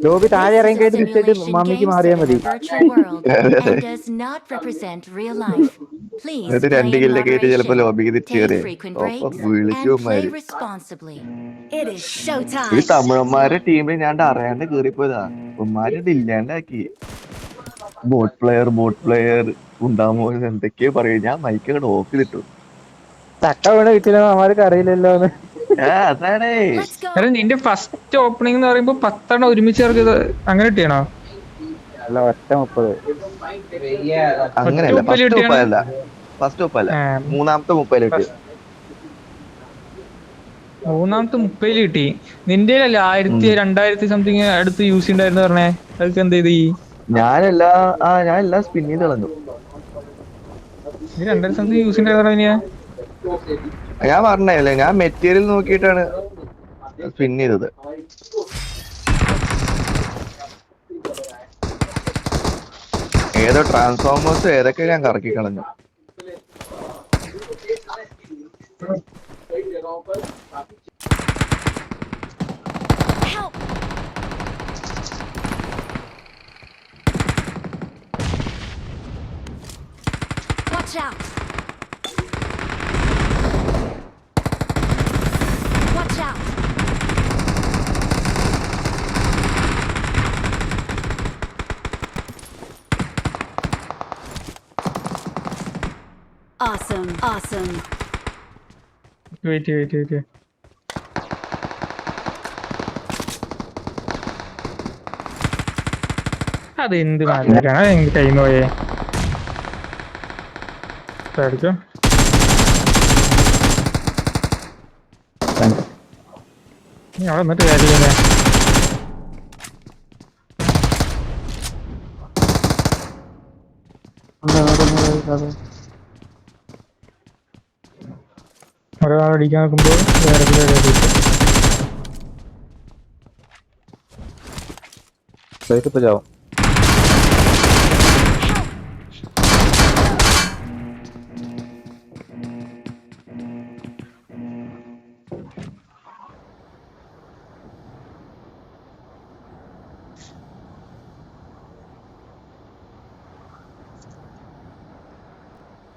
Lobby താഴെ This is ഇറങ്ങി a കഴിഞ്ഞിട്ട് വിസിറ്റ് simulation മമ്മിക്ക് game മാറിയാൽ set in മതി. a virtual world and does not represent real life. Please എന്നിട്ട് play 2 in കില്ലൊക്കെ ആയിട്ട് ചിലപ്പോ moderation, ലോബിക്ക് തിരിച്ചു take കയറിയ frequent ഒപ്പം breaks, and play വിളിക്കുമാര്. responsibly. It is ഈ showtime! തമിഴന്മാരുടെ ടീമിൽ ഞാൻ അറിയാണ്ട് കേറിപ്പോയതാ. ഉമ്മാരിത് ഇല്ലാണ്ടാക്കി. ബോട്ട് പ്ലെയർ ഉണ്ടാമോ എന്തൊക്കെയോ പറയും. ഞാൻ മൈക്ക് അങ്ങോട്ട് ഓഫ് ചെയ്തിട്ടു. ചക്ക വീണ് കിട്ടില്ല അവന്മാർക്ക് അറിയില്ലല്ലോ എന്ന്. അതാണേ. Let's go! അല്ല നിന്റെ ഫസ്റ്റ് ഓപ്പണിംഗ് എന്ന് പറയുമ്പോ 10 ഒരുമിച്ച് ഇറക്കിയത് അങ്ങനെ കിട്ടിയാണോ? അല്ല, ഒറ്റ 30. അങ്ങനെയല്ല, മുപ്പതിൽ കിട്ടിയാണ്. ഫസ്റ്റ് ഒപ്പല്ല, മൂന്നാമത്തെ 30 കിട്ടി. മൂന്നാമത്തെ 30 കിട്ടി. നിന്റെ അല്ല 2000 സംതിങ് അടുത്ത് യൂസ് ഉണ്ടായിരുന്നു പറഞ്ഞേ. അതൊക്കെ എന്ത് ചെയ്ത്? ഞാനെല്ലാം സ്പിൻ ചെയ്ത് കളഞ്ഞു. 2000 സംതിങ് യൂസ് ഉണ്ടായിരുന്നു. ഞാൻ പറഞ്ഞല്ലേ, ഞാൻ മെറ്റീരിയൽ നോക്കിയിട്ടാണ് സ്പിൻ ചെയ്തത്. ഏതോ ട്രാൻസ്ഫോമേഴ്സ് ഏതൊക്കെ ഞാൻ കറക്കി കളഞ്ഞു. Help! Watch out! Watch out! Awesome, awesome. Wait. അതെന്ത് മാറ്റാണ് എനിക്ക് ടൈം പോയേ. അടിച്ചോ. നീ അവിടെ എന്നിട്ട് കാര്യമില്ലേ? ഒരാൾ അടിക്കാൻ നോക്കുമ്പോ വേറെ ഇപ്പൊ ചാവും.